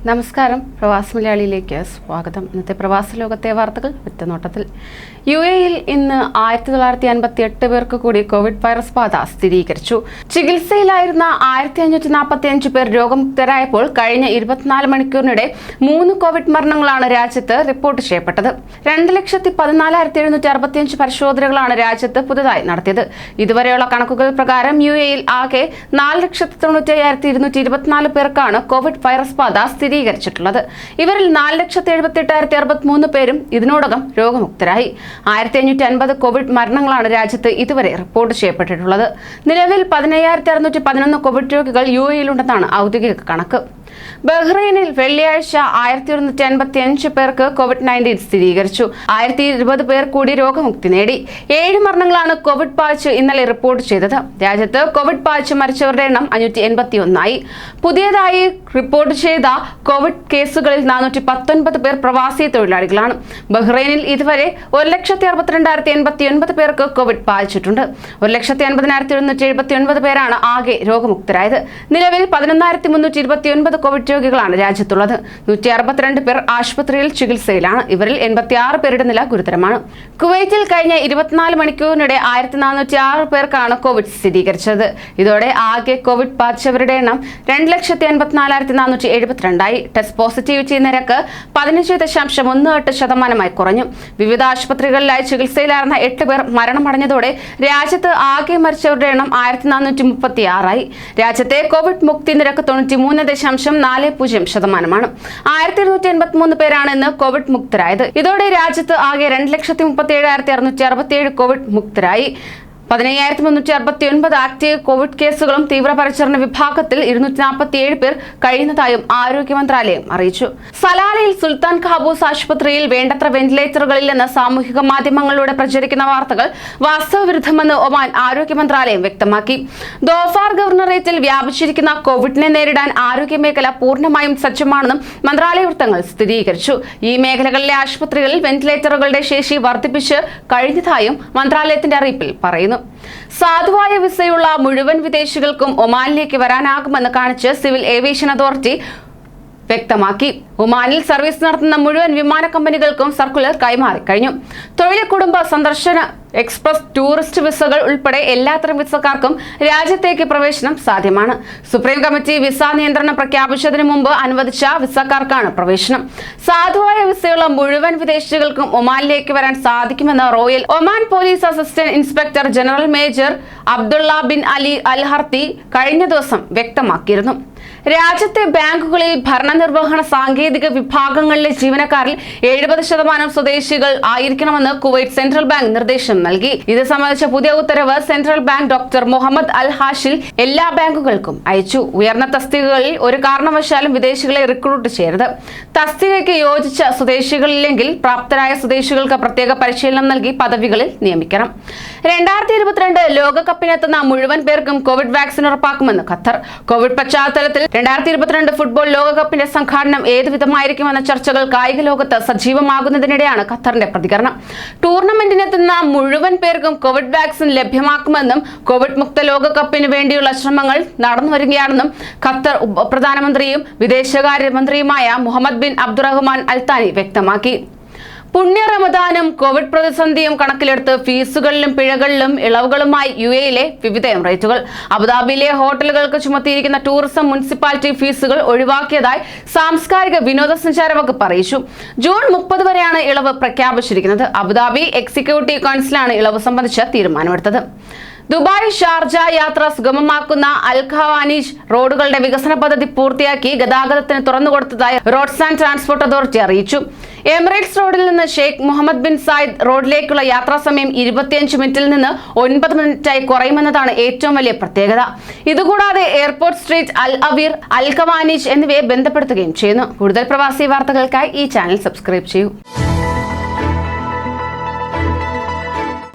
നമസ്കാരം, പ്രവാസി മലയാളിയിലേക്ക് സ്വാഗതം. ഇന്നത്തെ പ്രവാസ ലോകത്തെ വാർത്തകൾ ഒറ്റനോട്ടത്തിൽ. UAE-യിൽ ഇന്ന് 1958 പേർക്ക് കൂടി കോവിഡ് വൈറസ് ബാധ സ്ഥിരീകരിച്ചു. ചികിത്സയിലായിരുന്ന 1545 പേർ രോഗമുക്തരായപ്പോൾ കഴിഞ്ഞ 24 മണിക്കൂറിനിടെ 3 കോവിഡ് മരണങ്ങളാണ് രാജ്യത്ത് റിപ്പോർട്ട് ചെയ്യപ്പെട്ടത്. 2,14,765 പരിശോധനകളാണ് രാജ്യത്ത് പുതുതായി നടത്തിയത്. ഇതുവരെയുള്ള കണക്കുകൾ പ്രകാരം UAE-യിൽ ആകെ 4,95,224 പേർക്കാണ് കോവിഡ് വൈറസ് ബാധ സ്ഥിരീകരിച്ചിട്ടുള്ളത്. ഇവരിൽ 4,78,063 പേരും ഇതിനോടകം രോഗമുക്തരായി. 1,550 കോവിഡ് മരണങ്ങളാണ് രാജ്യത്ത് ഇതുവരെ റിപ്പോർട്ട് ചെയ്യപ്പെട്ടിട്ടുള്ളത്. നിലവിൽ 15,611 കോവിഡ് രോഗികൾ UAE-യിലുണ്ടെന്നാണ് ഔദ്യോഗിക കണക്ക്. ബഹ്റൈനിൽ വെള്ളിയാഴ്ച 1,155 പേർക്ക് COVID-19 സ്ഥിരീകരിച്ചു. 1,020 പേർ കൂടി രോഗമുക്തി നേടി. 7 മരണങ്ങളാണ് കോവിഡ് ബാധിച്ച് ഇന്നലെ റിപ്പോർട്ട് ചെയ്തത്. രാജ്യത്ത് കോവിഡ് ബാധിച്ച് മരിച്ചവരുടെ എണ്ണം 581 ആയി. പുതിയതായി റിപ്പോർട്ട് ചെയ്ത കോവിഡ് കേസുകളിൽ 419 പേർ പ്രവാസി തൊഴിലാളികളാണ്. ബഹ്റൈനിൽ ഇതുവരെ 1,62,089 പേർക്ക് കോവിഡ് ബാധിച്ചിട്ടുണ്ട്. 1,50,179 പേരാണ് ആകെ രോഗമുക്തരായത്. നിലവിൽ 11,329 കോവിഡ് രോഗികളാണ് രാജ്യത്തുള്ളത്. 162 പേർ ആശുപത്രിയിൽ ചികിത്സയിലാണ്. ഇവരിൽ 86 പേരുടെ നില ഗുരുതരമാണ്. കുവൈറ്റിൽ കഴിഞ്ഞ 24 മണിക്കൂറിനിടെ 1,406 പേർക്കാണ് കോവിഡ് സ്ഥിരീകരിച്ചത്. ഇതോടെ ആകെ കോവിഡ് ബാധിച്ചവരുടെ എണ്ണം 2,84,472 ആയി. ടെസ്റ്റ് പോസിറ്റിവിറ്റി നിരക്ക് 15.18% കുറഞ്ഞു. വിവിധ ആശുപത്രികളിലായി ചികിത്സയിലായിരുന്ന 8 പേർ മരണമടഞ്ഞതോടെ രാജ്യത്ത് ആകെ മരിച്ചവരുടെ എണ്ണം 1,436 ആയി. രാജ്യത്തെ കോവിഡ് മുക്തി നിരക്ക് 93.40% 1,283 പേരാണ് ഇന്ന് കോവിഡ് മുക്തരായത്. ഇതോടെ രാജ്യത്ത് ആകെ 2,37,667 കോവിഡ് മുക്തരായി. 15,369 ആക്റ്റീവ് കോവിഡ് കേസുകളും തീവ്രപരിചരണ വിഭാഗത്തിൽ 247 പേർ കഴിയുന്നതായും ആരോഗ്യ മന്ത്രാലയം അറിയിച്ചു. സലാലയിൽ സുൽത്താൻ ഖാബൂസ് ആശുപത്രിയിൽ വേണ്ടത്ര വെന്റിലേറ്ററുകളില്ലെന്ന് സാമൂഹിക മാധ്യമങ്ങളിലൂടെ പ്രചരിക്കുന്ന വാർത്തകൾ വാസ്തവവിരുദ്ധമെന്ന് ഒമാൻ ആരോഗ്യ മന്ത്രാലയം വ്യക്തമാക്കി. ദോഫാർ ഗവർണറേറ്റിൽ വ്യാപിച്ചിരിക്കുന്ന കോവിഡിനെ നേരിടാൻ ആരോഗ്യ മേഖല പൂർണ്ണമായും സജ്ജമാണെന്നും മന്ത്രാലയ വൃത്തങ്ങൾ സ്ഥിരീകരിച്ചു. ഈ മേഖലകളിലെ ആശുപത്രികളിൽ വെന്റിലേറ്ററുകളുടെ ശേഷി വർദ്ധിപ്പിച്ച് കഴിഞ്ഞതായും മന്ത്രാലയത്തിന്റെ അറിയിപ്പിൽ പറയുന്നു. സാധുവായ വിസയുള്ള മുഴുവൻ വിദേശികൾക്കും ഒമാനിലേക്ക് വരാനാകുമെന്ന് കാണിച്ച് സിവിൽ ഏവിയേഷൻ അതോറിറ്റി വ്യക്തമാക്കി. ഒമാനിൽ സർവീസ് നടത്തുന്ന മുഴുവൻ വിമാന കമ്പനികൾക്കും സർക്കുലർ കൈമാറി കഴിഞ്ഞു. തൊഴിൽ, കുടുംബ സന്ദർശന, എക്സ്പ്രസ്, ടൂറിസ്റ്റ് വിസകൾ ഉൾപ്പെടെ എല്ലാത്തരം വിസക്കാർക്കും രാജ്യത്തേക്ക് പ്രവേശനം സാധ്യമാണ്. സുപ്രീം കമ്മിറ്റി വിസ നിയന്ത്രണം പ്രഖ്യാപിച്ചതിന് മുമ്പ് അനുവദിച്ച വിസക്കാർക്കാണ് പ്രവേശനം. സാധുവായ വിസയുള്ള മുഴുവൻ വിദേശികൾക്കും ഒമാനിലേക്ക് വരാൻ സാധിക്കുമെന്ന് royal Oman police assistant inspector general major Abdullah bin Ali al Harthi കഴിഞ്ഞ ദിവസം വ്യക്തമാക്കിയിരുന്നു. രാജ്യത്തെ ബാങ്കുകളിൽ ഭരണനിർവഹണ സാങ്കേതിക വിഭാഗങ്ങളിലെ ജീവനക്കാരിൽ 70% സ്വദേശികൾ ആയിരിക്കണമെന്ന് കുവൈറ്റ് സെൻട്രൽ ബാങ്ക് നിർദ്ദേശം നൽകി. ഇത് സംബന്ധിച്ച പുതിയ ഉത്തരവ് സെൻട്രൽ ബാങ്ക് ഡോക്ടർ മുഹമ്മദ് അൽ ഹാഷിൽ എല്ലാ ബാങ്കുകൾക്കും അയച്ചു. ഉയർന്ന തസ്തികകളിൽ ഒരു കാരണവശാലും വിദേശികളെ റിക്രൂട്ട് ചെയ്യരുത്. തസ്തികയ്ക്ക് യോജിച്ച സ്വദേശികളില്ലെങ്കിൽ പ്രാപ്തരായ സ്വദേശികൾക്ക് പ്രത്യേക പരിശീലനം നൽകി പദവികളിൽ നിയമിക്കണം. 2022 ലോകകപ്പിനെത്തുന്ന മുഴുവൻ പേർക്കും കോവിഡ് വാക്സിൻ ഉറപ്പാക്കുമെന്ന് ഖത്തർ. കോവിഡ് പശ്ചാത്തലത്തിൽ 2022 ഫുട്ബോൾ ലോകകപ്പിന്റെ സംഘാടനം ഏതുവിധമായിരിക്കുമെന്ന ചർച്ചകൾ കായിക ലോകത്ത് സജീവമാകുന്നതിനിടെയാണ് ഖത്തറിന്റെ പ്രതികരണം. ടൂർണമെന്റിനെത്തുന്ന മുഴുവൻ പേർക്കും കോവിഡ് വാക്സിൻ ലഭ്യമാക്കുമെന്നും കോവിഡ് മുക്ത ലോകകപ്പിന് വേണ്ടിയുള്ള ശ്രമങ്ങൾ നടന്നുവരികയാണെന്നും Qatar ഉപപ്രധാനമന്ത്രിയും വിദേശകാര്യമന്ത്രിയുമായ Muhammad bin Abdulrahman Al Thani വ്യക്തമാക്കി. പുണ്യ റമദാനും കോവിഡ് പ്രതിസന്ധിയും കണക്കിലെടുത്ത് ഫീസുകളിലും പിഴകളിലും ഇളവുകളുമായി UAE-യിലെ വിവിധ എമിറേറ്റുകൾ. അബുദാബിയിലെ ഹോട്ടലുകൾക്ക് ചുമത്തിയിരിക്കുന്ന ടൂറിസം മുനിസിപ്പാലിറ്റി ഫീസുകൾ ഒഴിവാക്കിയതായി സാംസ്കാരിക വിനോദസഞ്ചാര വകുപ്പ് അറിയിച്ചു. ജൂൺ 30 വരെയാണ് ഇളവ് പ്രഖ്യാപിച്ചിരിക്കുന്നത്. അബുദാബി എക്സിക്യൂട്ടീവ് കൗൺസിലാണ് ഇളവ് സംബന്ധിച്ച് തീരുമാനമെടുത്തത്. ദുബായ് ഷാർജ യാത്ര സുഗമമാക്കുന്ന അൽ ഖവാനിജ് റോഡുകളുടെ വികസന പദ്ധതി പൂർത്തിയാക്കി ഗതാഗതത്തിന് തുറന്നുകൊടുത്തതായി റോഡ്സ് ആൻഡ് ട്രാൻസ്പോർട്ട് അതോറിറ്റി അറിയിച്ചു. എമിറേറ്റ്സ് റോഡിൽ നിന്ന് ഷെയ്ഖ് മുഹമ്മദ് ബിൻ സായിദ് റോഡിലേക്കുള്ള യാത്രാസമയം 25 മിനിറ്റിൽ നിന്ന് 9 മിനിറ്റായി കുറയുമെന്നതാണ് ഏറ്റവും വലിയ പ്രത്യേകത. ഇതുകൂടാതെ എയർപോർട്ട് സ്ട്രീറ്റ്, അൽ അവീർ, അൽ ഖവാനിജ് എന്നിവയെ ബന്ധപ്പെടുത്തുകയും ചെയ്യുന്നു. കൂടുതൽ പ്രവാസി വാർത്തകൾക്കായി ഈ ചാനൽ സബ്സ്ക്രൈബ് ചെയ്യൂ.